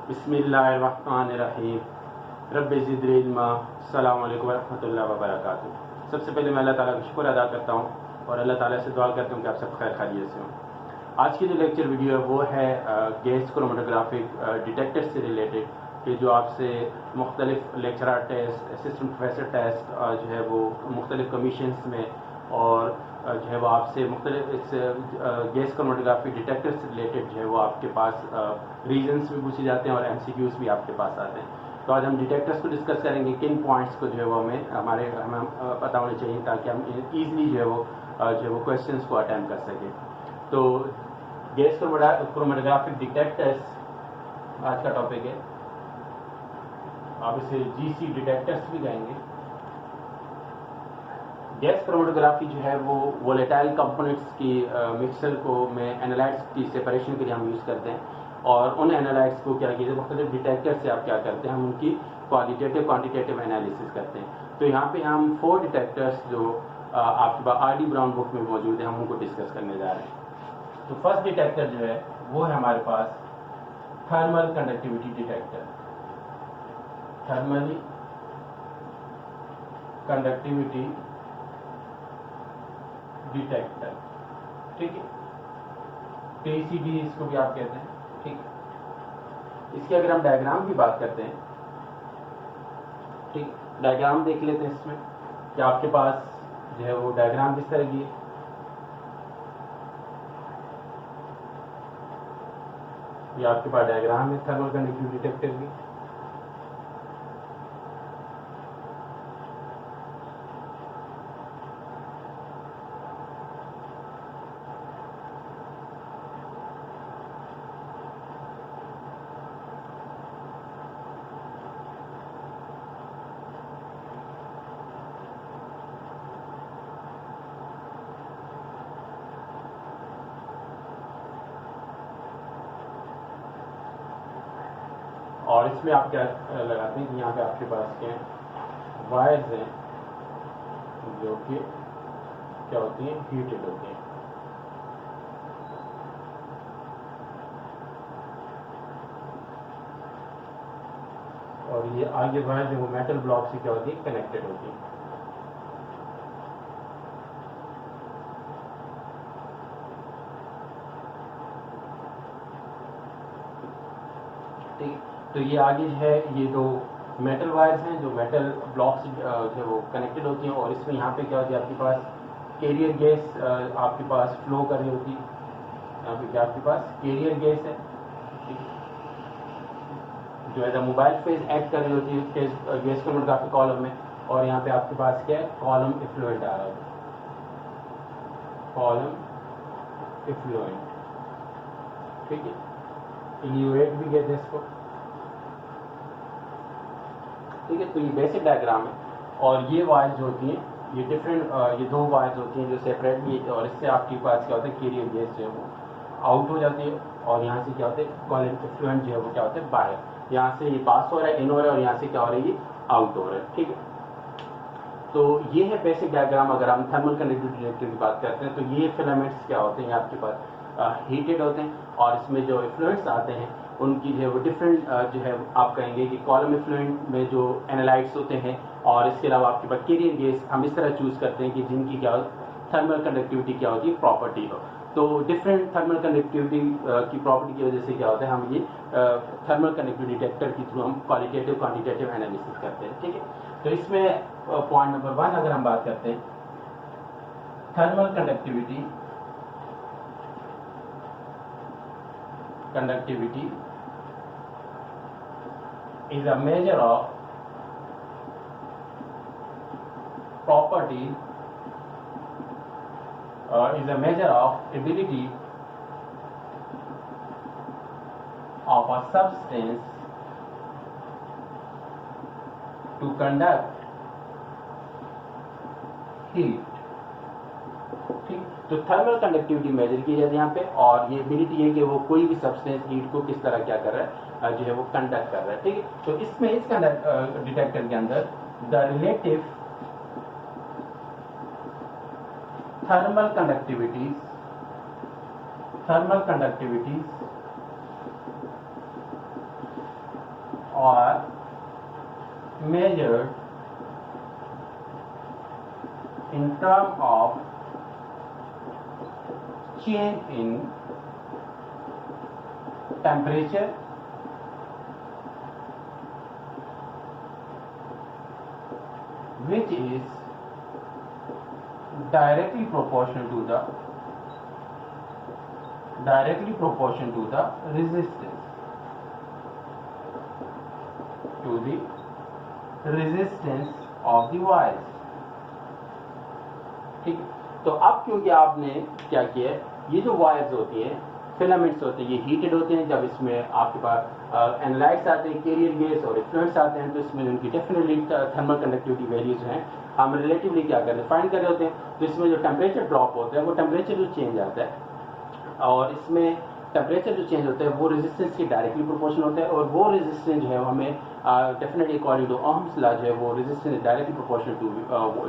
बिस्मिल्लाहिर्रहमानिर्रहीम। रब्बि ज़िदनी इल्मा। अस्सलामु अलैकुम वरहमतुल्लाहि वबरकातुहू। सबसे पहले मैं अल्लाह ताला का शुक्र अदा करता हूँ और अल्लाह ताला से दुआ करता हूँ कि आप सब खैर खैरियत से हों। आज की जो लेक्चर वीडियो है वो है गैस क्रोमेटोग्राफिक डिटेक्टर से रिलेटेड, कि जो आपसे मुख्तलिफ lecturer test, assistant professor test जो है वो मुख्तलिफ कमीशंस में और जो है वो आपसे मुख्तलिफ इस गैस क्रोमेटोग्राफी डिटेक्टर से रिलेटेड जो है वो आपके पास रीजन्स भी पूछे जाते हैं और MCQs भी आपके पास आते हैं। तो आज हम डिटेक्टर्स को डिस्कस करेंगे, किन पॉइंट्स को जो है वो हमें पता होने चाहिए ताकि हम ईजिली जो है वो क्वेश्चंस को अटेम्प्ट कर सकें। तो गैस क्रोमेटोग्राफिक डिटेक्टर्स आज का टॉपिक है। आप इसे GC डिटेक्टर्स भी कहेंगे। गैस क्रोमेटोग्राफी जो है वो वोलेटाइल कंपोनेंट्स की मिक्सचर को में एनालाइट्स की सेपरेशन के लिए हम यूज़ करते हैं और उन एनालाइट्स को क्या कीजिए मुख्तलिफ डिटेक्टर से आप क्या करते हैं, हम उनकी क्वालिटेटिव क्वांटिटेटिव एनालिसिस करते हैं। तो यहाँ पे हम 4 डिटेक्टर्स जो आपके पास RD ब्राउन बुक में मौजूद है हम उनको डिस्कस करने जा रहे हैं। तो फर्स्ट डिटेक्टर जो है वो है हमारे पास thermal conductivity detector. Thermally conductivity detector, ठीक है। TCD इसको भी आप कहते हैं, ठीक है। इसकी अगर हम डायग्राम की बात करते हैं, ठीक, डायग्राम देख लेते हैं इसमें कि आपके पास जो है वो डायग्राम किस तरह की है। ये आपके पास डायग्राम है थर्मल कंडक्टिविटी डिटेक्टर की। और इसमें आप क्या लगाते हैं कि यहाँ पे आपके पास क्या वायर्स हैं जो कि क्या होती हैं, हीटेड होती हैं। और ये आगे वायर जो वो मेटल ब्लॉक से क्या होती है, कनेक्टेड होती है। ठीक, तो ये आगे जो है ये दो मेटल वायर्स हैं जो मेटल ब्लॉक से जो है वो कनेक्टेड होती हैं और इसमें यहाँ पे क्या होती है आपके पास कैरियर गैस आपके पास फ्लो कर रही होती है। यहाँ पे क्या आपके पास कैरियर गैस है, जो है मोबाइल फेज ऐड कर रही होती है गैस क्रोमेटोग्राफी कॉलम में। और यहाँ पे आपके पास क्या है, कॉलम इफ्लुएंट आ रहा है, कॉलम इफ्लुएंट, ठीक है। इल्यूएट भी कहते हैं इसको, ठीक है। तो ये बेसिक डायग्राम है और ये वायर्स जो होती हैं ये डिफरेंट ये दो वायर्स होती हैं जो सेपरेटली, और इससे आपके पास क्या होता है कैरियर गैस जो है वो आउट हो जाती है और यहाँ से क्या होता है कॉलम इफ्लुएंट जो है वो क्या होता है बाहर, यहाँ से ये पास हो रहा है, इन हो रहा है और यहाँ से क्या हो रहा है ये आउट हो रहा है, ठीक है। तो ये है बेसिक डायग्राम। अगर हम थर्मल कंडक्टिविटी डिटेक्टर की बात करते हैं तो ये फिलामेंट्स क्या होते हैं, आपके पास हीटेड होते हैं और इसमें जो इफ्लुएंट्स आते हैं उनकी जो है वो डिफरेंट जो है आप कहेंगे कि कॉलम इफ्लुएंट में जो एनालाइट्स होते हैं और इसके अलावा आपके पास कैरियर गैस हम इस तरह चूज करते हैं कि जिनकी क्या थर्मल कंडक्टिविटी क्या होती है, प्रॉपर्टी हो। तो डिफरेंट थर्मल कंडक्टिविटी की प्रॉपर्टी की वजह से क्या होता है हम ये थर्मल कंडक्टिविटी डिटेक्टर के थ्रू हम क्वालिटेटिव क्वांटिटेटिव एनालिसिस करते हैं, ठीक है। तो इसमें पॉइंट नंबर 1 अगर हम बात करते हैं, thermal conductivity is a measure of property is a measure of ability of a substance to conduct heat, ठीक। तो थर्मल कंडक्टिविटी मेजर की जाती है यहाँ पे और ये एबिलिटी है कि वो कोई भी सब्सटेंस हीट को किस तरह क्या कर रहा है जो है वो कंडक्ट कर रहा है, ठीक है। तो इसमें इस डिटेक्टर के अंदर the relative thermal conductivities are measured in terms of change in temperature, which is directly proportional to the resistance of the wires. ठीक है, तो अब क्योंकि आपने क्या किया है, ये जो वायर्स होती हैं, फिलामेंट्स होते हैं, ये हीटेड होते हैं। जब इसमें आपके पास एनालाइट्स आते हैं, कैरियर गैस और इफ्लुएंट्स आते हैं, तो इसमें उनकी डेफिनेटली थर्मल कंडक्टिविटी वैल्यूज हैं, हम रिलेटिवली क्या कर रहे हैं, फाइंड कर रहे होते हैं। तो इसमें जो टेम्परेचर ड्रॉप होता है, वो टेम्परेचर जो चेंज आता है, और इसमें टेम्परेचर जो चेंज होता है वो रेजिस्टेंस के डायरेक्टली प्रोपोर्शनल होता है, और वो रेजिस्टेंस जो है वो हमें definitely according to Ohm's law जो है वो resistance directly proportional to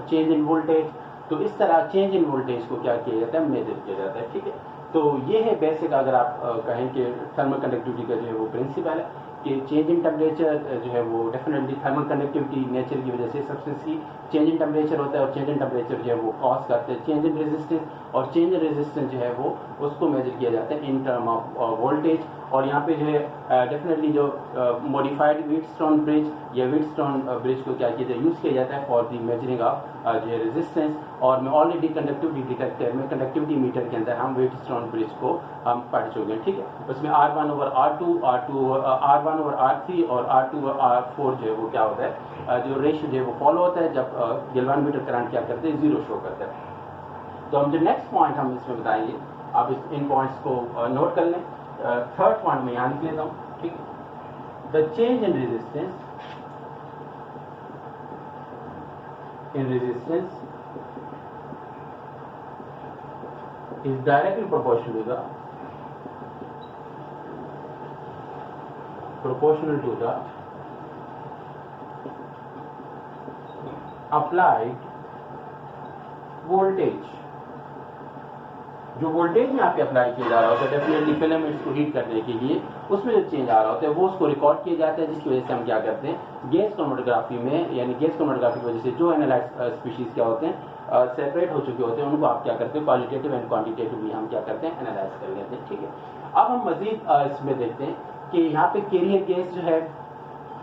change in voltage. तो इस तरह चेंज इन वोल्टेज को क्या किया जाता है, मेजर किया जाता है। ठीक है, तो ये है बेसिक, अगर आप कहें कि थर्मल कंडक्टिविटी का जो है वो प्रिंसिपल है कि चेंज इन टेम्परेचर जो है वो डेफिनेटली थर्मल कंडक्टिविटी नेचर की वजह से सब्सटेंस की चेंज इन टेम्परेचर होता है, और चेंज इन टेम्परेचर जो है वो कॉज करते हैं चेंज इन रेजिस्टेंस, और चेंज इन रेजिस्टेंस जो है वो उसको मेजर किया जाता है इन टर्म ऑफ वोल्टेज। और यहाँ पे जो है डेफिनेटली जो मॉडिफाइड व्हीटस्टोन ब्रिज या व्हीटस्टोन ब्रिज को क्या किया जाए, यूज़ किया जाता है फॉर दी मेजरिंग ऑफ जो है रेजिस्टेंस। और मैं ऑलरेडी कंडक्टिविटी डिटेक्टर में कंडक्टिविटी मीटर के अंदर हम व्हीटस्टोन ब्रिज को हम पढ़ चुके हैं। ठीक है, उसमें R1 over R2, R1 over R3 और R2 over R4 जो है वो क्या होता है, जो रेशियो जो है वो फॉलो होता है जब गैल्वेनोमीटर करंट क्या करते हैं, जीरो शो करता है। तो हम जो नेक्स्ट पॉइंट हम इसमें बताएंगे, आप इन पॉइंट्स को नोट कर लें। थर्ड पॉइंट में यहाँ लिख लेता हूँ। ठीक है, the change in resistance is directly proportional to the applied voltage। जो वोल्टेज में आपके अप्लाई किया जा रहा होता है डेफिनेटली फिलामेंट्स को हीट करने के लिए, उसमें जो चेंज आ रहा होता है वो उसको रिकॉर्ड किया जाता है, जिसकी वजह से हम क्या करते हैं, गैस क्रोमेटोग्राफी में, यानी गैस क्रोमेटोग्राफी की वजह से जो एनालाइज स्पीशीज क्या होते हैं, सेपरेट हो चुके होते हैं, उनको आप क्या करते हैं, क्वालिटेटिव एंड क्वांटिटेटिवली हम क्या करते हैं, एनालाइज कर लेते हैं। ठीक है, अब हम मजीद इसमें देखते हैं कि यहाँ पे कैरियर गैस जो है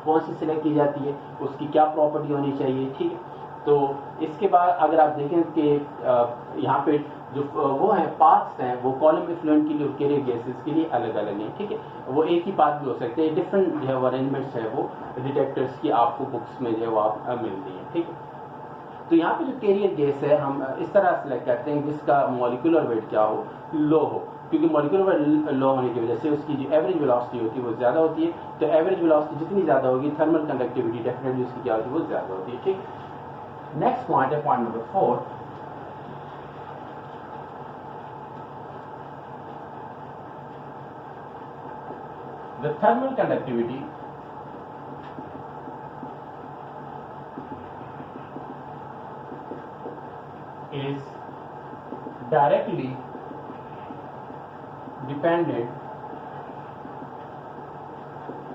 कौन सी सिलेक्ट की जाती है, उसकी क्या प्रॉपर्टी होनी चाहिए। ठीक है, तो इसके बाद अगर आप देखें कि यहाँ पे जो वो है पाथ्स हैं, वो कॉलम इफ्लुएंट के लिए और कैरियर गैसेस के लिए अलग अलग हैं। ठीक है, वो एक ही पाथ भी हो सकते हैं, डिफरेंट जो है अरेंजमेंट्स है वो डिटेक्टर्स की आपको बुक्स में जो है वो आप मिलती हैं। ठीक है, तो यहाँ पे जो कैरियर गैस है हम इस तरह सेलेक्ट करते हैं जिसका मॉलिक्यूलर वेट क्या हो, लो हो, क्योंकि मॉलिक्यूलर वेट लो होने की वजह से उसकी जो एवरेज वेलोसिटी होती है वो ज़्यादा होती है। तो एवरेज वेलोसिटी जितनी ज़्यादा होगी, थर्मल कंडक्टिविटी डेफिनेटली उसकी क्या होती है, वो ज़्यादा होती है। ठीक, नेक्स्ट पॉइंट है point number 4, the thermal conductivity is directly dependent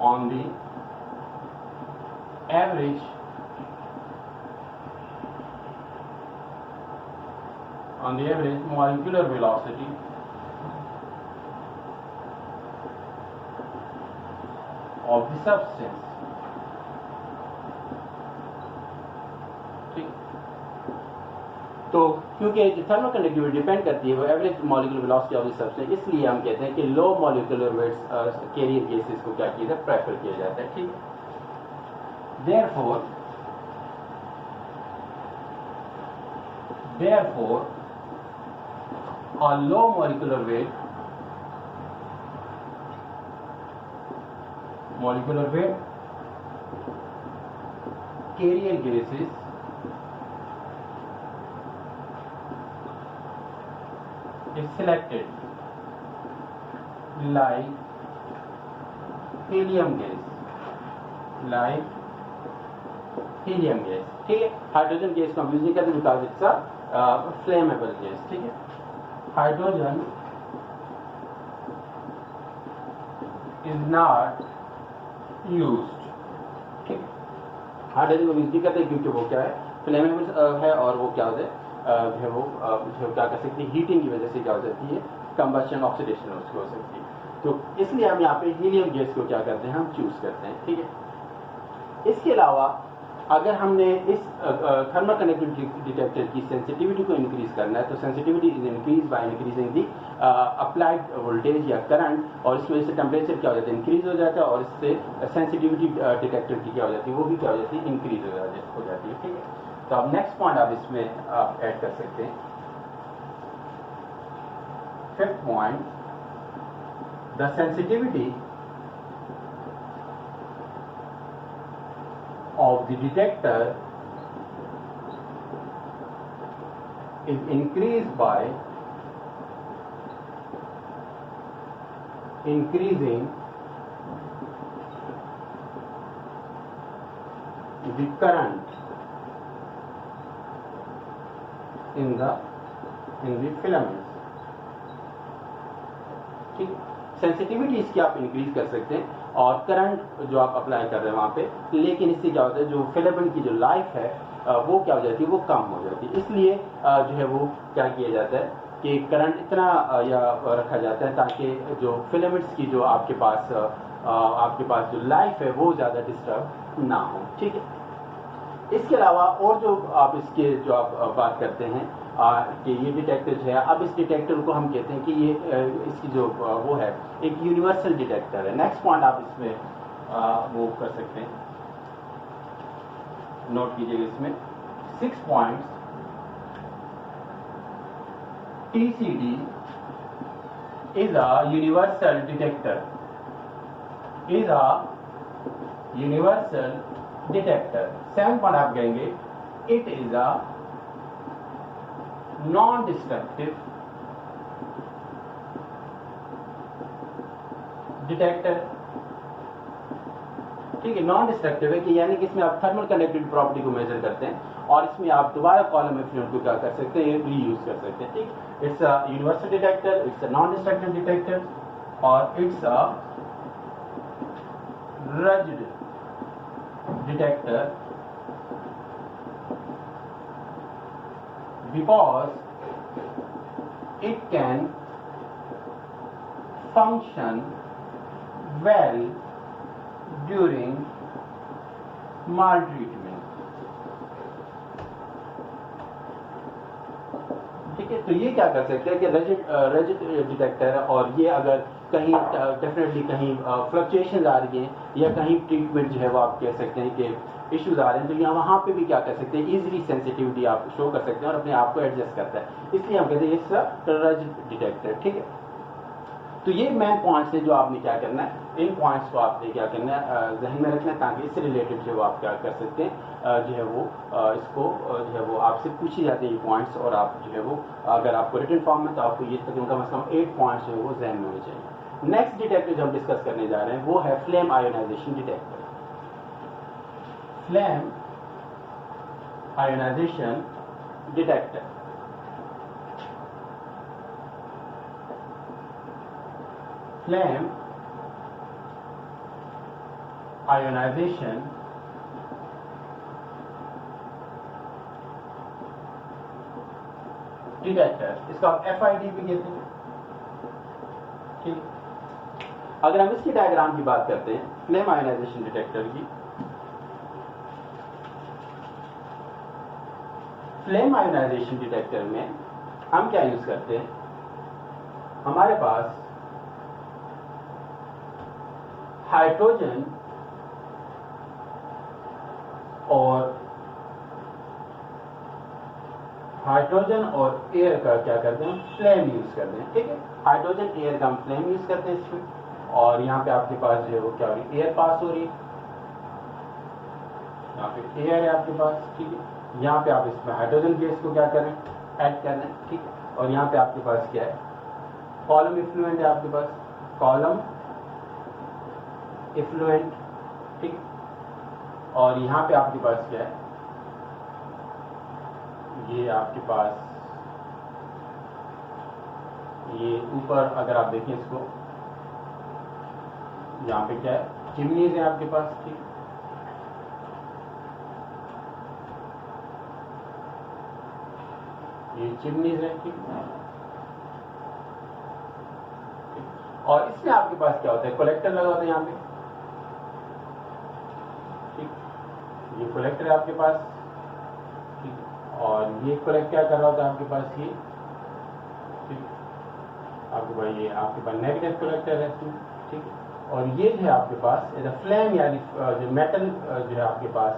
on the average molecular velocity of the substance। ठीक, तो क्योंकि थर्मल कंडक्टिविटी डिपेंड करती है वो average molecular velocity of the substance, इसलिए हम कहते हैं कि low molecular weights carrier gases को क्या किया जाता है, प्रेफर किया जाता है। ठीक, therefore a low molecular weight carrier gases is selected like helium gas। ठीक है, हाइड्रोजन गैस को हम यूज नहीं करते because it's a flammable gas. ठीक है, हाइड्रोजन is not used ठीक है। हाइड्रोजन को यूज भी करते हैं क्योंकि वो क्या है, फ्लेमेबल है, और वो क्या होता है जो है वो जो क्या कर सकती है, हीटिंग की वजह से क्या हो जाती है, कंबशन ऑक्सीडेशन उसकी हो सकती है। तो इसलिए हम यहाँ पे हीलियम गैस को क्या करते हैं, हम चूज करते हैं। ठीक है। इसके अलावा अगर हमने इस थर्मल कंडक्टिविटी डिटेक्टर की सेंसिटिविटी को इंक्रीज करना है, तो sensitivity is increase by increasing the applied voltage या करंट, और इसकी वजह से टेम्परेचर क्या हो जाता है, इंक्रीज हो जाता है, और इससे सेंसिटिविटी डिटेक्टर की क्या हो जाती है, वो भी क्या हो जाती है, इंक्रीज हो जाती है। ठीक है। तो अब नेक्स्ट पॉइंट आप इसमें आप ऐड कर सकते हैं। Fifth point, the sensitivity of the detector is increased by increasing the current in the filaments। ठीक, सेंसिटिविटी इसकी आप इंक्रीज कर सकते हैं और करंट जो आप अप्लाई कर रहे हैं वहाँ पे, लेकिन इससे क्या होता है, जो फिलामेंट की जो लाइफ है वो क्या हो जाती है, वो कम हो जाती है। इसलिए जो है वो क्या किया जाता है कि करंट इतना या रखा जाता है ताकि जो फिलामेंट्स की जो आपके पास जो लाइफ है वो ज़्यादा डिस्टर्ब ना हो। ठीक है। इसके अलावा और जो आप इसके जो आप बात करते हैं कि ये डिटेक्टर जो है, अब इस डिटेक्टर को हम कहते हैं कि ये इसकी जो वो है एक यूनिवर्सल डिटेक्टर है। नेक्स्ट पॉइंट आप इसमें वो कर सकते हैं, नोट कीजिएगा इसमें 6 points. TCD is a universal detector, is a universal detector। 7 point आप कहेंगे, it is a non-destructive detector. ठीक है, नॉन डिस्ट्रक्टिव है कि यानी कि इसमें आप थर्मल कंडक्टिविटी प्रॉपर्टी को मेजर करते हैं और इसमें आप दोबारा कॉलम एफिनिटी को क्या कर सकते हैं, रीयूज कर सकते हैं। ठीक, it's a universal detector, it's a non destructive detector, और it's a rugged detector because it can function well during mal treatment। ठीक है, तो ये क्या कर सकते हैं कि रजिड डिटेक्टर है, और ये अगर कहीं डेफिनेटली कहीं फ्लक्चुएशन आ रही हैं या कहीं ट्रीटमेंट जो है वो आप कह सकते हैं कि इश्यूज आ रहे हैं, तो यहाँ वहाँ पे भी क्या कर सकते हैं, इजीली सेंसिटिविटी आप शो कर सकते हैं और अपने आप को एडजस्ट करता है। इसलिए हम कहते हैं ये रजिड डिटेक्टर। ठीक है। तो ये मेन पॉइंट्स है जो आपने क्या करना है, इन पॉइंट्स को आपने क्या करना है, जहन में रखना है, ताकि इससे रिलेटेड जो आप क्या कर सकते हैं जो है वो इसको जो है वो आपसे पूछी जाती है ये पॉइंट्स, और आप जो है वो अगर आपको रिटन फॉर्म में, तो आपको ये तकरीबन कम से कम 8 पॉइंट्स जो है वो जहन में होने चाहिए। नेक्स्ट डिटेक्टर जो हम डिस्कस करने जा रहे हैं वो है flame ionisation detector. Flame ionisation detector. Flame ionisation detector, इसका आप FID भी कहते हैं। ठीक, अगर हम इसकी डायग्राम की बात करते हैं फ्लेम आयोनाइजेशन डिटेक्टर की, फ्लेम आयोनाइजेशन डिटेक्टर में हम क्या यूज करते हैं, हमारे पास हाइड्रोजन और एयर का क्या करते हैं, फ्लेम यूज करते हैं। ठीक है, हाइड्रोजन एयर का हम फ्लेम यूज करते हैं इसमें, और यहाँ पे आपके पास जो है वो क्या हो रही है, एयर पास हो रही है, यहाँ पे एयर है आपके पास। ठीक है, यहाँ पे आप इसमें हाइड्रोजन गैस को क्या करें, ऐड कर रहे हैं। ठीक है, और यहाँ पे आपके पास क्या है, कॉलम इफ्लुएंट है आपके पास, कॉलम इफ्लुएंट। ठीक, और यहाँ पे आपके पास क्या है, ये आपके पास ये ऊपर अगर आप देखें इसको, यहाँ पे क्या है, चिमनीज है आपके पास। ठीक, ये चिमनीज है, ठीक। और इसमें आपके पास क्या होता है, कलेक्टर लगा होता है यहाँ पे, ठीक। ये कलेक्टर है आपके पास, ठीक। और ये कलेक्ट क्या कर रहा होता है आपके पास, ये, ठीक। आपके पास ये आपके पास नेगेटिव कलेक्टर है, ठीक है। और ये जो है आपके पास फ्लेम यानी जो मेटल जो है आपके पास,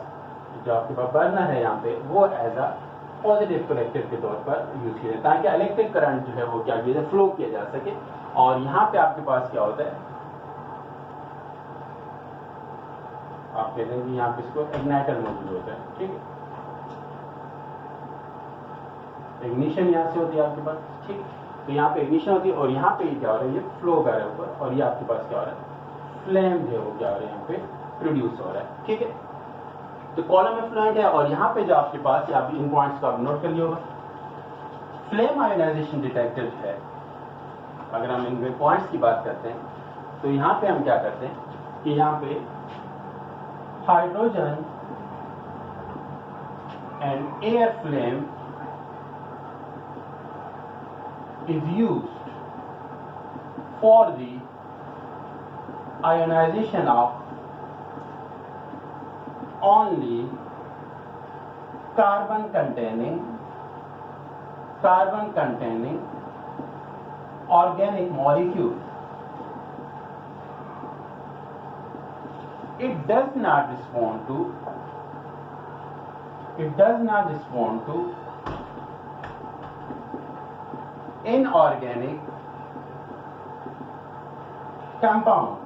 जो आपके पास बर्नर है यहाँ पे, वो एज अ पॉजिटिव कलेक्टर के तौर पर यूज किया जाए ताकि इलेक्ट्रिक करंट जो है वो क्या किया जाए, फ्लो किया जा सके। और यहाँ पे आपके पास क्या होता है, आप कहते हैं कि यहाँ पे इसको इग्नाइटर मौजूद होता है, ठीक है। इग्निशन यहाँ से होती है आपके पास, ठीक। तो यहाँ पे इग्निशन होती है और यहाँ पे क्या हो रहा है, ये फ्लो कर रहा है ऊपर, और ये आपके पास क्या हो रहा है, फ्लेम जो है वो क्या हो रहा है यहाँ पे प्रोड्यूस हो रहा है, ठीक है। तो कॉलम एफ्लुएंट है और यहाँ पे जो आपके पास, या इन पॉइंट्स को आप नोट कर लिया होगा, फ्लेम आयोनाइजेशन डिटेक्टर जो है, अगर हम इन पॉइंट्स की बात करते हैं तो यहाँ पे हम क्या करते हैं कि यहाँ पे hydrogen and air flame is used for the ionization of only carbon containing organic molecule. It does not respond to inorganic compound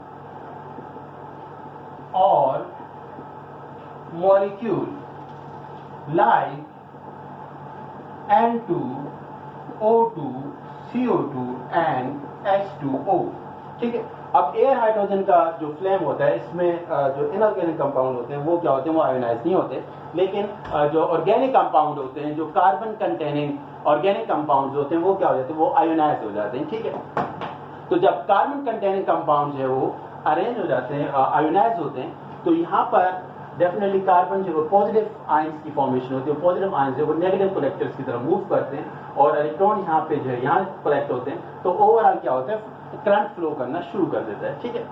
or molecule like N2, O2, CO2 and H2O, ठीक है। अब एयर हाइड्रोजन का जो flame होता है, इसमें जो inorganic compound होते हैं वो क्या होते हैं, वो आयोनाइज नहीं होते, लेकिन जो ऑर्गेनिक कंपाउंड होते हैं, जो कार्बन कंटेनिंग ऑर्गेनिक कंपाउंड्स होते हैं, वो क्या हो जाते हैं, वो आयोनाइज हो जाते हैं, ठीक है। तो जब कार्बन कंटेनिंग कंपाउंड्स है वो अरेंज हो जाते हैं, आयोनाइज होते हैं, तो यहाँ पर डेफिनेटली कार्बन जो है पॉजिटिव आयंस की फॉर्मेशन होती है, पॉजिटिव आयंस जो वो नेगेटिव कलेक्टर्स की तरफ मूव करते हैं और इलेक्ट्रॉन यहाँ पे जो है यहाँ कलेक्ट होते हैं, तो ओवरऑल क्या होता है, करंट फ्लो करना शुरू कर देता है, ठीक है।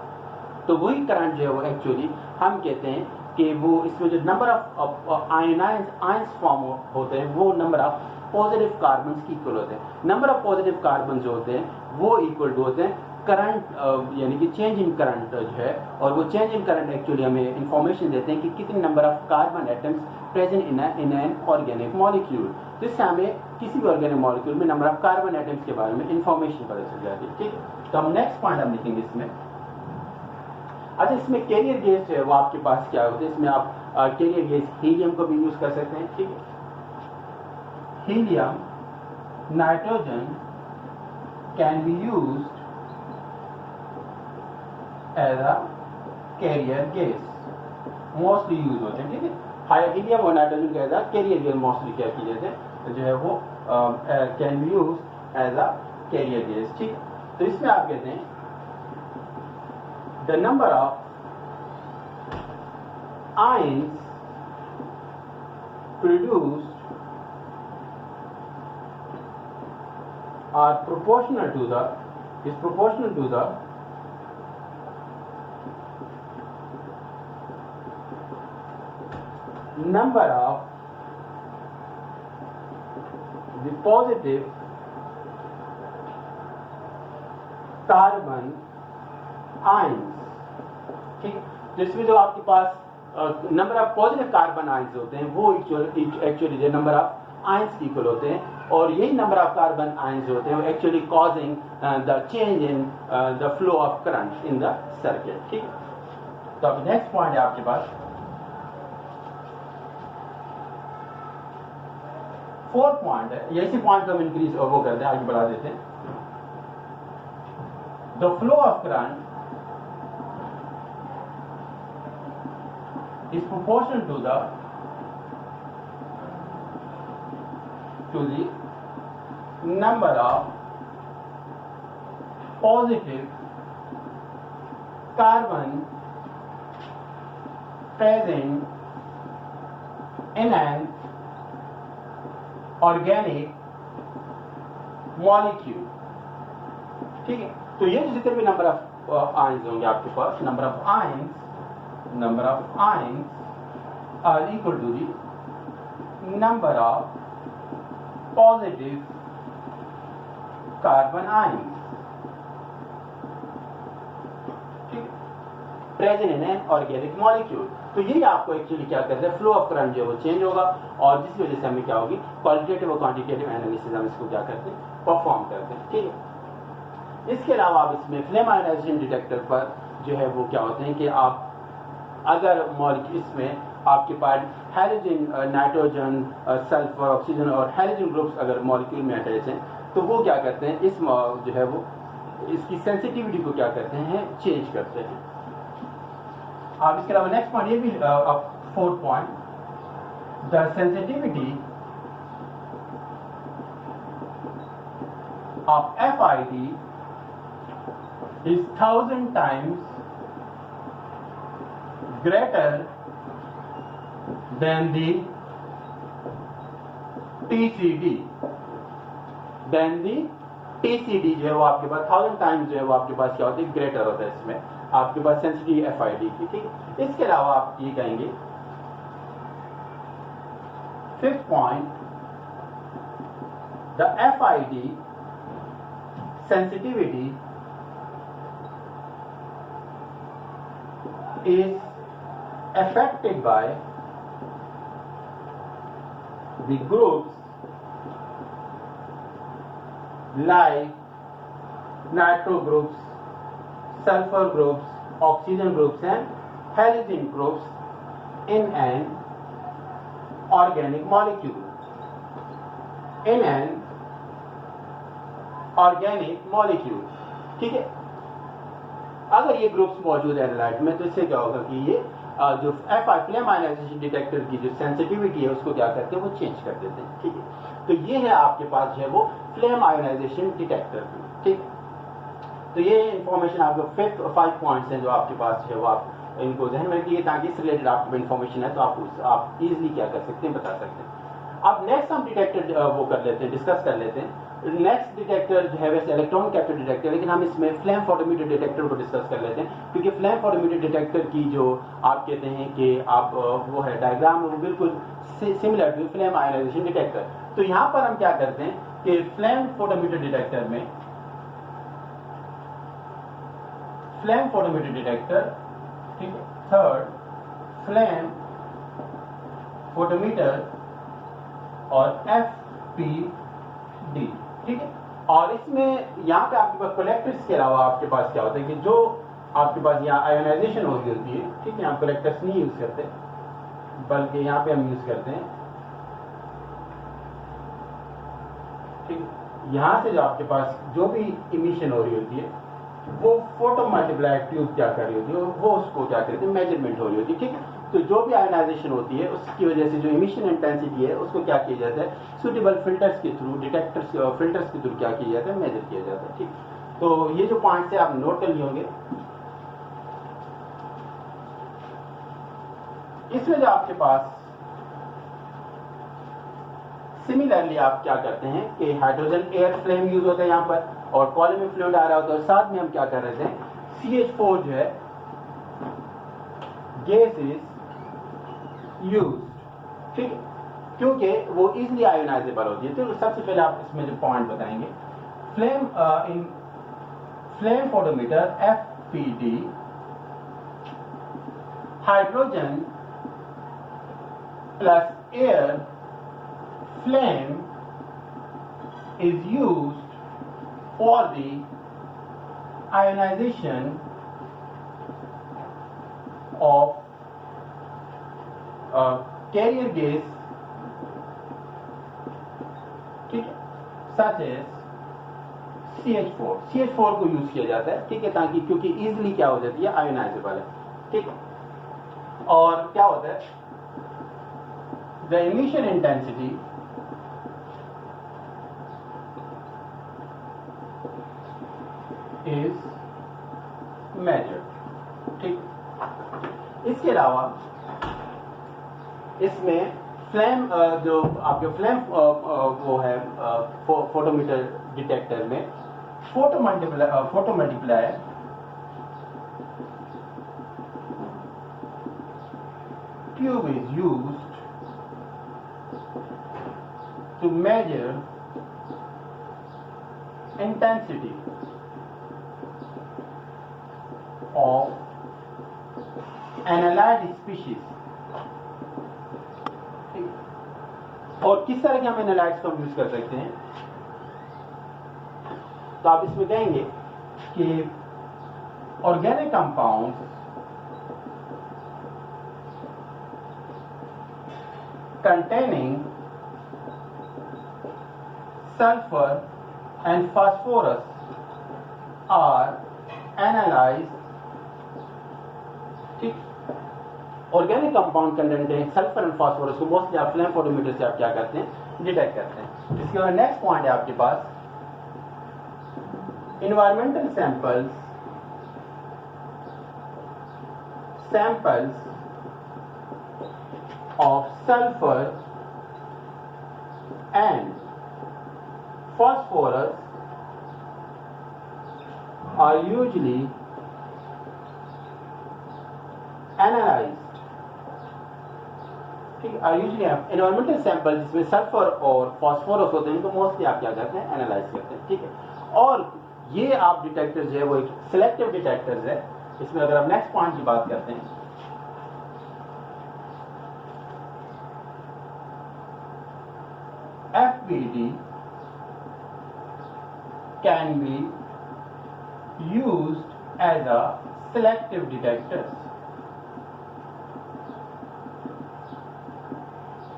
तो वही करंट जो है वो एक्चुअली हम कहते हैं कि वो इसमें जो नंबर ऑफ आयंस फॉर्म होते हैं वो नंबर ऑफ पॉजिटिव कार्बन की इक्वल होते हैं। नंबर ऑफ पॉजिटिव कार्बन जो होते हैं वो इक्वल टू होते हैं करंट, यानी कि चेंज इन करंट जो है, और वो चेंज इन करंट एक्चुअली हमें इंफॉर्मेशन देते हैं कि कितने number of carbon atoms present in an organic molecule. तो इससे हमें किसी भी ऑर्गेनिक मॉलिक्यूल में नंबर ऑफ कार्बन एटम्स के बारे में इंफॉर्मेशन पता चल जाती है, ठीक है। तो हम नेक्स्ट पॉइंट हम लिखेंगे इसमें। अच्छा, इसमें कैरियर गैस जो है वो आपके पास क्या होते हैं, इसमें आप कैरियर गैस हीलियम को भी यूज कर सकते हैं, ठीक है। Helium, nitrogen can be used as a carrier gas, mostly use होते हैं, ठीक है। हीलियम और नाइट्रोजन का as a carrier gas mostly क्या किए जाते हैं, जो है वो can be use as a carrier gas, ठीक है। तो इसमें आप कहते हैं the number of ions produced are proportional to the number of the positive carbon ions, ठीक। जिसमें जो आपके पास number of positive carbon ions होते हैं वो एक्चुअली जो नंबर ऑफ आयंस की इक्वल होते हैं, और यही नंबर ऑफ कार्बन आयंस होते हैं वो actually causing the change in the flow of current in the circuit, ठीक। तो अब नेक्स्ट पॉइंट है आपके पास फोर्थ पॉइंट है, ये इसी पॉइंट को हम इंक्रीज वो करते हैं, आगे बढ़ा देते हैं। The flow of current is proportional to the number of positive carbon present in an organic molecule. ठीक है, तो ये जितने भी नंबर ऑफ आयंस होंगे आपके पास, number of ions are equal to the number of positive carbon ions. ठीक, present in an organic molecule. तो यही आपको एक्चुअली क्या करते हैं, फ्लो ऑफ करंट जो है वो चेंज होगा, और जिसकी वजह से हमें क्या होगी, क्वालिटेटिव और क्वांटिटेटिव एनालिसिस हम इसको क्या करते हैं, परफॉर्म करते हैं। ठीक है, इसके अलावा आप इसमें फ्लेम आयोनाइजेशन डिटेक्टर पर जो है वो क्या होते हैं कि आप अगर मॉलिक्यूल इसमें आपके पास हाइड्रोजन, नाइट्रोजन, सल्फर, ऑक्सीजन और हाइड्रोजन ग्रुप्स अगर मॉलिक्यूल में अटैच हैं, तो वो क्या करते हैं, इस जो है वो इसकी सेंसिटिविटी को क्या करते हैं, चेंज करते हैं। आप इसके अलावा नेक्स्ट पॉइंट ये भी fourth point, the sensitivity of FID is 1000 times greater than the TCD जो है वो आपके पास 1000 टाइम्स जो है वो आपके पास क्या होता है, ग्रेटर होता है इसमें आपके पास सेंसिटिविटी FID की। ठीक है, इसके अलावा आप ये कहेंगे fifth point, the FID sensitivity is affected by the groups like nitro groups, sulfur groups, oxygen groups and halogen groups in an organic molecule. In an organic molecule. ठीक है, अगर ये ग्रुप्स मौजूद है एनालाइट में, तो इससे क्या होगा कि ये जो फ्लेम आयोनाइजेशन डिटेक्टर की जो सेंसिटिविटी है उसको क्या करते हैं, वो चेंज कर देते हैं। ठीक है, तो ये है आपके पास जो है वो फ्लेम आयोनाइजेशन डिटेक्टर। ठीक है, तो ये इंफॉर्मेशन आपको 5 पॉइंट्स हैं जो आपके पास है वो आप इनको ध्यान में रखिए, ताकि इससे रिलेटेड आपको इन्फॉर्मेशन है तो आप इजीली क्या कर सकते हैं, बता सकते हैं। अब नेक्स्ट हम डिटेक्टर वो कर लेते हैं, डिस्कस कर लेते हैं। नेक्स्ट डिटेक्टर जो है वैसे इलेक्ट्रॉन कैप्चर डिटेक्टर, लेकिन हम इसमें फ्लेम फोटोमीटर डिटेक्टर को डिस्कस कर लेते हैं, क्योंकि फ्लेम फोटोमीटर डिटेक्टर की जो आप कहते हैं कि आप वो है डायग्राम, वो बिल्कुल similar to flame ionisation detector. तो यहाँ पर हम क्या करते हैं कि फ्लेम फोटोमीटर डिटेक्टर में फ्लेम फोटोमीटर डिटेक्टर, ठीक है, थर्ड फ्लेम फोटोमीटर और FPD। ठीक है, और इसमें यहाँ पे आपके पास कलेक्टर्स के अलावा आपके पास क्या होता है कि जो आपके पास यहाँ आयोनाइजेशन हो रही होती है, ठीक है, हम कलेक्टर्स नहीं यूज करते, बल्कि यहाँ पे हम यूज करते हैं, ठीक, यहाँ से जो आपके पास जो भी इमिशन हो रही होती है वो फोटो मल्टीप्लाई ट्यूब क्या कर रही होती है, वो उसको क्या करते हैं, मेजरमेंट हो रही होती है। ठीक है, तो जो भी आयोनाइजेशन होती है उसकी वजह से जो इमिशन इंटेंसिटी है उसको क्या किया जाता है, सुटेबल फिल्टर्स के थ्रू, डिटेक्टर्स फिल्टर्स के थ्रू क्या किया जाता है, मेजर किया जाता है। ठीक, तो ये जो पॉइंट्स है आप नोट कर लिए होंगे। इसमें जो आपके पास सिमिलरली आप क्या करते हैं कि हाइड्रोजन एयर फ्लेम यूज होता है यहाँ पर, और कॉलम में फ्लूइड आ रहा होता है, और साथ में हम क्या कर रहे थे, CH4 जो है गैस इज यूज। ठीक है, क्योंकि वो इजिली आयोनाइजेबल होती है। तो सबसे पहले आप इसमें जो पॉइंट बताएंगे, flame in flame photometer FPD, hydrogen plus air flame is used for the ionization of carrier gas, ठीक है, such as CH4 को यूज किया जाता है। ठीक है, ताकि क्योंकि इजिली क्या हो जाती है, आयोनाइजेबल है। ठीक है, और क्या होता है, the emission intensity is measured। ठीक, इसके अलावा इसमें फ्लेम जो आपके फ्लेम वो है फोटोमीटर डिटेक्टर में photo multiplier tube is used to measure intensity of an allied species. और किस तरह के हम एनालाइज को यूज कर सकते हैं, तो आप इसमें कहेंगे कि organic compounds containing sulfur and phosphorus are analyzed. ठीक, organic compound containing sulphur and phosphorus को मोस्टली आप फ्लेम फोटोमीटर से आप क्या करते हैं, डिटेक्ट करते हैं. इसके बाद नेक्स्ट पॉइंट है आपके पास environmental samples of sulfur and phosphorus are usually analyzed. ठीक, environmental samples जिसमें सल्फर और फास्फोरस होते हैं इनको मोस्टली आप क्या करते हैं, एनालाइज करते हैं. ठीक है, और ये आप डिटेक्टर्स जो है वो एक सिलेक्टिव डिटेक्टर्स है. इसमें अगर आप नेक्स्ट पॉइंट की बात करते हैं, FBD can be used as a selective detector.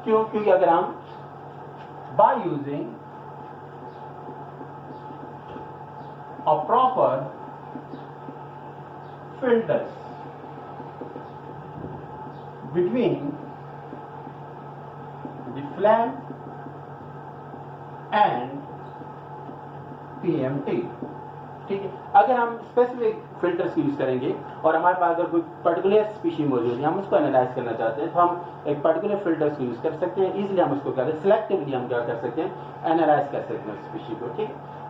क्योंकि अगर हम by using a proper filters between the flame and PMT. ठीक है, अगर हम स्पेसिफिक फिल्टर्स यूज करेंगे और हमारे पास अगर कोई पर्टिकुलर स्पीशी मौजूद है, हम उसको एनालाइज करना चाहते हैं, तो हम एक पर्टिकुलर फिल्टर्स यूज कर सकते हैं. इजीली हम उसको क्या सिलेक्टिवली हम क्या कर सकते हैं, एनालाइज कर सकते हैं स्पीशी को. ठीक,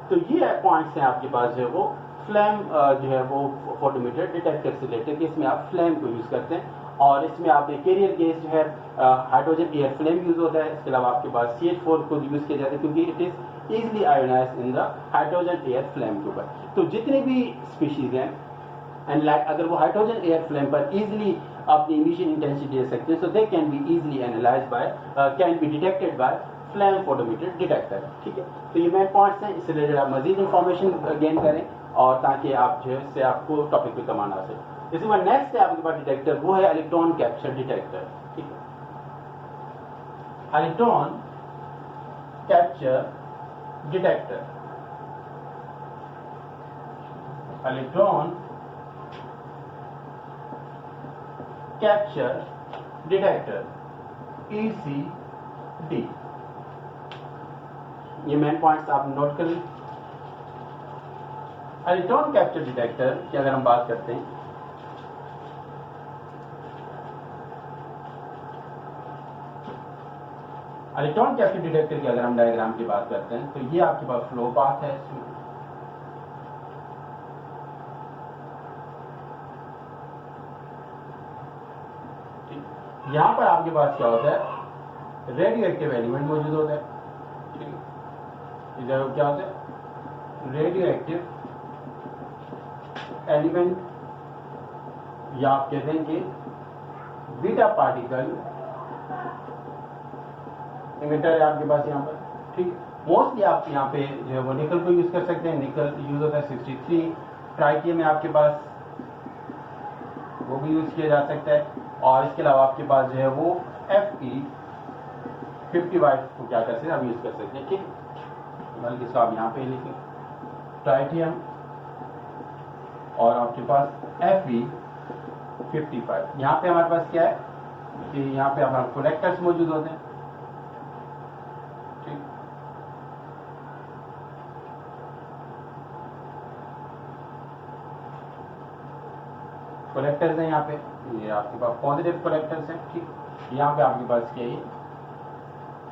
तो ये पॉइंट्स हैं आपके पास जो है वो फ्लेम जो है वो फोटोमीटर डिटेक्टर से रिलेटेड, इसमें आप फ्लेम को यूज करते हैं. और इसमें आपने कैरियर गैस जो है हाइड्रोजन एयर फ्लेम यूज होता है. इसके अलावा आपके पास CH4 को यूज किया जाता है क्योंकि it is easily ionised in the hydrogen air flame के ऊपर. तो जितने भी स्पीशीज हैं एंड अगर वो हाइड्रोजन एयर फ्लेम पर इजिली अपनी इमिशन इंटेंसिटी दे सकते हैं, so they can be easily analysed by can be detected by flame photometer detector. ठीक है, तो ये मेन पॉइंट्स हैं. इससे रिलेटेड आप मजीद इंफॉर्मेशन गेन करें और ताकि आप जो है इससे आपको टॉपिक पे कमाना आ सके. इसके बाद नेक्स्ट है आपके पास डिटेक्टर, वो है इलेक्ट्रॉन कैप्चर डिटेक्टर. ठीक है, electron capture detector, electron capture detector ECD. ये मेन पॉइंट्स आप नोट कर लें. इलेक्ट्रॉन कैप्चर डिटेक्टर की अगर हम बात करते हैं, इलेक्ट्रॉन कैप्चर डिटेक्टर की अगर हम डायग्राम की बात करते हैं, तो ये आपके पास फ्लो पाथ है. इसमें यहां पर आपके पास क्या होता है, रेडियो एक्टिव एलिमेंट मौजूद होता है. ठीक है, इधर क्या होता है, रेडियो एक्टिव एलिमेंट, या आप कहते हैं कि बीटा पार्टिकल इमिटर है आपके पास यहाँ पर. ठीक, मोस्टली आप यहाँ पे जो है वो निकल को यूज कर सकते हैं. निकल यूज होता है 63. ट्राइटियम है आपके पास, वो भी यूज किया जा सकता है. और इसके अलावा आपके पास जो है वो Fe55 को क्या कर सकते हैं, आप यूज कर सकते हैं. ठीक, बल्कि इसको आप यहाँ पे लिखें ट्राइटियम, और आपके पास Fe55. यहाँ पे हमारे पास क्या है कि यहाँ पे हमारे कलेक्टर्स मौजूद होते हैं. ठीक, कलेक्टर्स हैं यहाँ पे, ये आपके पास पॉजिटिव कलेक्टर्स हैं. ठीक, यहाँ पे आपके पास क्या है,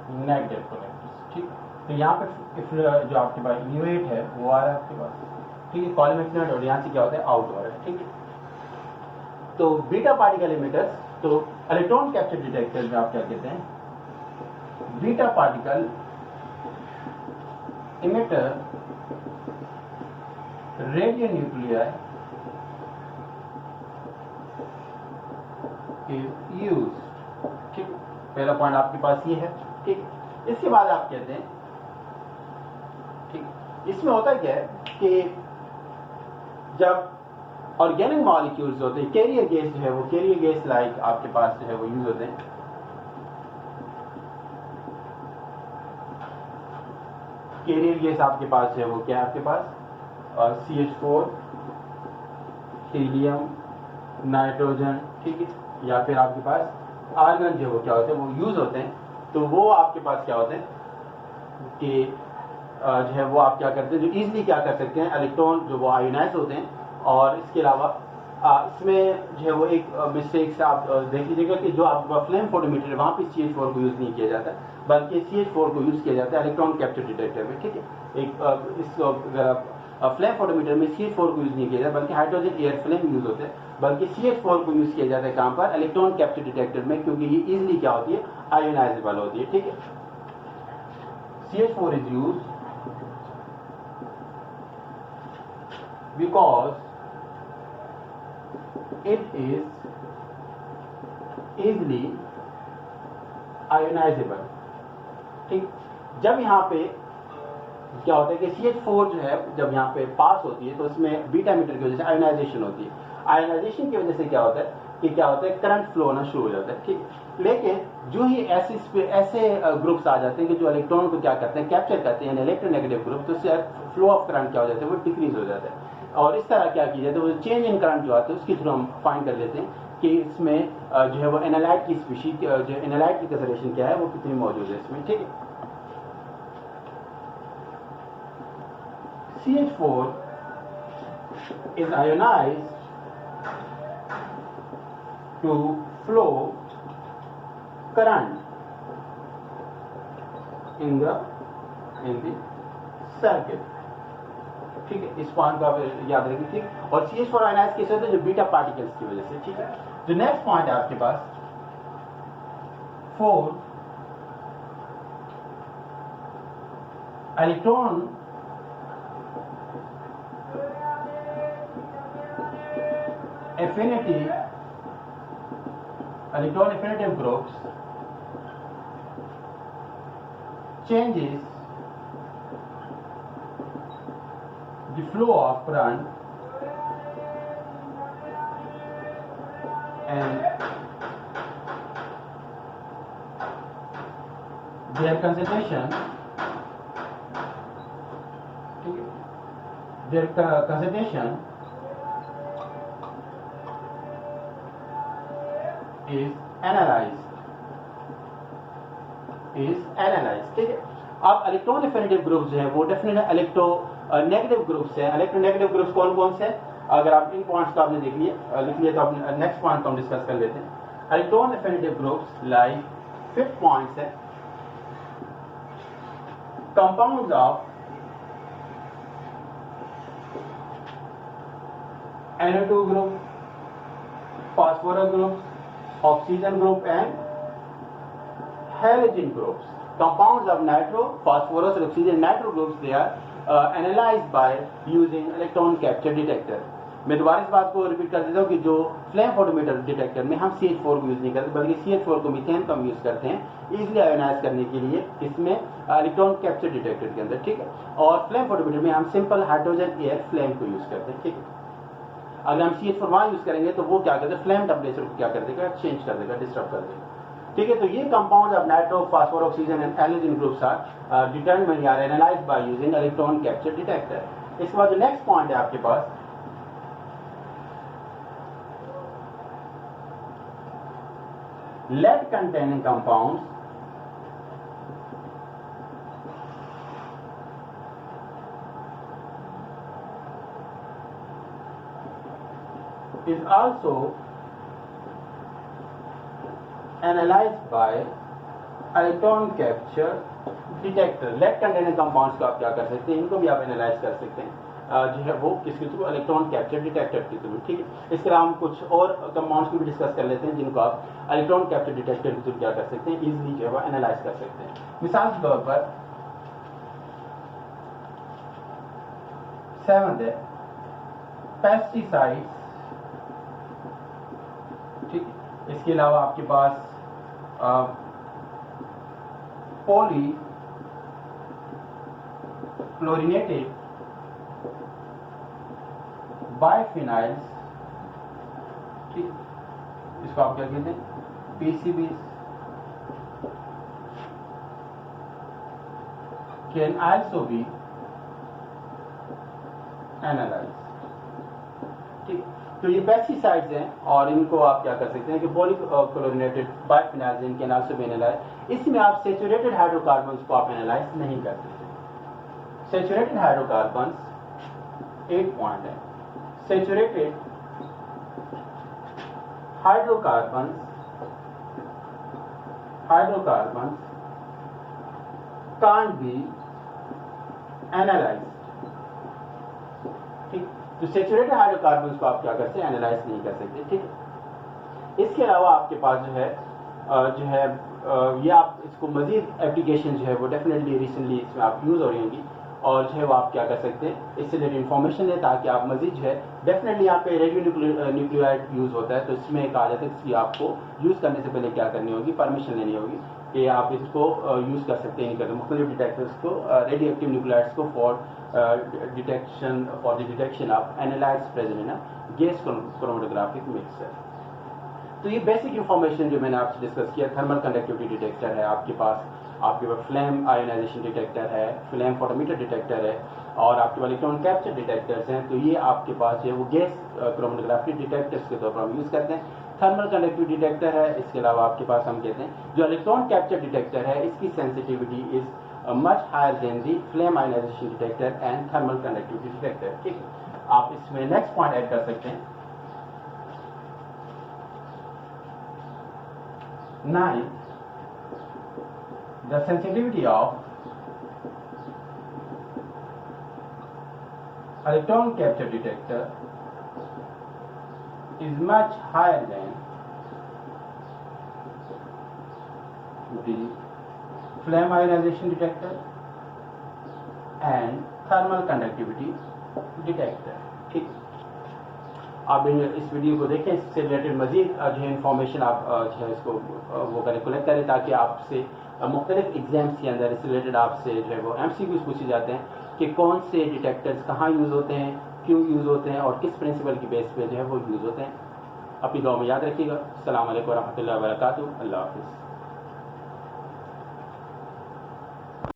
नेगेटिव कोलेक्टर्स, ठीक। तो यहाँ पे जो आपके पास U8 है वो आ रहा है आपके पास, ठीक है, कॉलम इफिनेट, और यहाँ से क्या होता है आउट हो रहा है, ठीक है। तो बीटा पार्टिकल इमिटर्स, तो इलेक्ट्रॉन कैप्चर डिटेक्टर में आप क्या कहते हैं, beta particle emitter radio nuclear is used, ठीक। पहला पॉइंट आपके पास ये है, ठीक। इसके बाद आप कहते हैं, ठीक, इसमें होता क्या है कि जब ऑर्गेनिक मॉलिक्यूल्स होते हैं, कैरियर गैस जो है वो कैरियर गैस लाइक आपके पास जो है वो यूज होते हैं। कैरियर गैस आपके पास जो है वो क्या है आपके पास CH4, हीलियम, नाइट्रोजन, ठीक है, या फिर आपके पास आर्गन जो है वो क्या होते हैं वो यूज होते हैं। तो वो आपके पास क्या होते हैं कि जो है वो आप क्या करते हैं, जो इजीली क्या कर सकते हैं, इलेक्ट्रॉन जो वो आयोनाइज होते हैं। और इसके अलावा इसमें जो है वो एक मिस्टेक से आप देख लीजिएगा कि जो आपका फ्लेम फोटोमीटर है वहाँ पे CH4 को यूज़ नहीं किया जाता, बल्कि CH4 को यूज़ किया जाता है इलेक्ट्रॉन कैप्चर डिटेक्टर में, ठीक है। एक इस फ्लेम फोटोमीटर में CH4 को यूज़ नहीं किया जाता, बल्कि हाइड्रोजन एयर फ्लेम यूज़ होते हैं, बल्कि CH4 को यूज़ किया जाता है कहाँ पर, इलेक्ट्रॉन कैप्चर डिटेक्टर में, क्योंकि ये इजिली क्या होती है, आयोनाइजेबल होती है, ठीक है। CH4 is use because it is easily ionizable, ठीक। जब यहाँ पे क्या होता है कि CH4 जो है जब यहाँ पे पास होती है तो उसमें बीटा मीटर की वजह से आयोनाइजेशन होती है। आयोनाइजेशन की वजह से क्या होता है कि क्या होता है, करंट फ्लो होना शुरू हो जाता है, ठीक। लेकिन जो ही ऐसे ग्रुप्स आ जाते हैं कि जो इलेक्ट्रॉन को क्या करते हैं, कैप्चर करते हैं, इलेक्ट्रोनेगेटिव ग्रुप, तो उससे फ्लो ऑफ करंट क्या हो जाता है, वो डिक्रीज हो जाता है। और इस तरह क्या किया जाता है, वो चेंज इन करंट जो आता है उसके थ्रू हम फाइंड कर लेते हैं कि इसमें जो है वो एनालाइट की स्पीशीज, जो एनालाइट की कंसंट्रेशन क्या है वो कितनी मौजूद है इसमें, ठीक है। CH4 is ionized to flow current in the circuit, ठीक है। इस पॉइंट को आप याद रखें, ठीक। और CH4 आयनाइज कैसे होते हैं, जो बीटा पार्टिकल्स की वजह से, ठीक है। जो नेक्स्ट पॉइंट है आपके पास 4 electron affinity, electron affinitive groups changes the flow of current and their concentration, is analyzed, ठीक है। अब इलेक्ट्रॉन एफिनिटिव ग्रुप्स जो है वो डेफिनेटली इलेक्ट्रो नेगेटिव ग्रुप्स हैं। इलेक्ट्रोनेगेटिव ग्रुप्स कौन कौन से हैं, अगर आप इन पॉइंट्स को आपने लिख लिए तो आप नेक्स्ट पॉइंट को हम डिस्कस कर लेते हैं। Electron affinitive groups like fifth point है compounds of NO2 group, phosphorus groups, oxygen group and halogen groups. Compounds of nitro, phosphorus, and oxygen nitro groups, they are analyzed by using electron capture detector. मैं दोबारा इस बात को repeat कर देता हूँ कि जो फ्लेम फोटोमीटर डिटेक्टर में हम CH4 को यूज नहीं करते, बल्कि CH4 को मीथेन का हम यूज करते हैं इजिली आयोनाइज करने के लिए इसमें इलेक्ट्रॉन कैप्चर डिटेक्टर के अंदर, ठीक है। और फ्लेम फोटोमीटर में हम सिंपल हाइड्रोजन एयर फ्लेम को यूज करते हैं, ठीक है। अगर हम CH4 वहाँ यूज करेंगे तो वो क्या करते हैं, फ्लेम टेम्परेचर को क्या कर देगा, चेंज कर देगा, डिस्टर्ब कर देगा, ठीक है। तो ये compound of nitro, phosphorus, oxygen and halogen groups are determined या analysed by using electron capture detector. इसके बाद जो नेक्स्ट पॉइंट है आपके पास lead containing compounds is also analyzed by electron capture detector. Lead containing compounds को आप क्या कर सकते हैं, इनको भी आप एनालाइज कर सकते हैं जो है वो किसके थ्रू, इलेक्ट्रॉन कैप्चर डिटेक्टर के थ्रू। ठीक है, इसके अलावा हम कुछ और कंपाउंड्स को भी डिस्कस कर लेते हैं जिनको आप इलेक्ट्रॉन कैप्चर डिटेक्टर के थ्रू क्या कर सकते हैं, इजीली जो है वो एनालाइज कर सकते हैं। मिसाल के तौर पर 7th है पेस्टिसाइड्स। ठीक, इसके अलावा आपके पास पॉली क्लोरिनेटेड बाइफिनाइल्स। ठीक, इसको आप क्या कहते हैं, PCB. Can also be analyse. ठीक, तो ये पेस्टिसाइड्स हैं और इनको आप क्या कर सकते हैं कि पॉलीक्लोरिनेटेड बाइफिनाइल्स इन कैन आल्सो बी एनालाइज। इसमें आप सैचुरेटेड हाइड्रोकार्बन्स को आप एनालाइज नहीं कर सकते। सैचुरेटेड हाइड्रोकार्बन्स 8 पॉइंट है। Saturated hydrocarbons can't be analyzed। ठीक, तो सैचुरेटेड हाइड्रोकार्बन्स को आप क्या करते हैं, एनालाइज नहीं कर सकते। ठीक, इसके अलावा आपके पास जो है ये आप इसको मजीद एप्लीकेशन जो है वो डेफिनेटली रिसेंटली इसमें आप यूज़ हो रही होंगी और जो है वो आप क्या कर सकते हैं, इससे रिलेटेड इन्फॉर्मेशन है ताकि आप मजीद जो है डेफिनेटली यहाँ पे रेडियो न्यूक्लियोटाइड यूज़ होता है, तो इसमें कहा जाता है कि आपको यूज़ करने से पहले क्या करनी होगी, परमिशन लेनी होगी कि आप इसको यूज़ कर सकते हैं नहीं करते। मुख्तलिफ डिटेक्टर्स को रेडियो एक्टिव न्यूक्लियोटाइड्स को for the detection of analytes present in gas chromatographic mixer. तो ये बेसिक इंफॉर्मेशन जो मैंने आपसे डिस्कस किया। थर्मल कंडक्टिविटी डिटेक्टर है आपके पास फ्लेम आयोनाइजेशन डिटेक्टर है, फ्लेम फोटोमीटर डिटेक्टर है और आपके पास इलेक्ट्रॉन कैप्चर डिटेक्टर्स हैं। तो ये आपके पास जो है वो गैस क्रोमेटोग्राफी डिटेक्टर्स के तौर पर हम यूज़ करते हैं। थर्मल कंडक्टिविटी डिटेक्टर है, इसके अलावा आपके पास हम कहते हैं जो इलेक्ट्रॉन कैप्चर डिटेक्टर है इसकी sensitivity is much higher than the flame ionisation detector and thermal conductivity detector. ठीक, आप इसमें नेक्स्ट पॉइंट ऐड कर सकते हैं। 9, the sensitivity of electron capture detector is much higher than the flame ionization detector and thermal conductivity detector। ठीक, आप इस video को देखें, इससे रिलेटेड मजीद जो है इन्फॉर्मेशन आप जो है इसको वो करें, कलेक्ट करें ताकि आपसे मुख्तलिफ एग्जाम्स के अंदर इससे रिलेटेड आपसे जो है वो MCQs पूछे जाते हैं कि कौन से डिटेक्टर्स कहाँ यूज़ होते हैं, क्यों यूज़ होते हैं और किस प्रिंसिपल की बेस पे जो है वो यूज़ होते हैं। अपनी दुआ में याद रखिएगा। अस्सलाम वालेकुम व रहमतुल्लाहि व बरकातुहू। अल्लाह हाफ़िज़।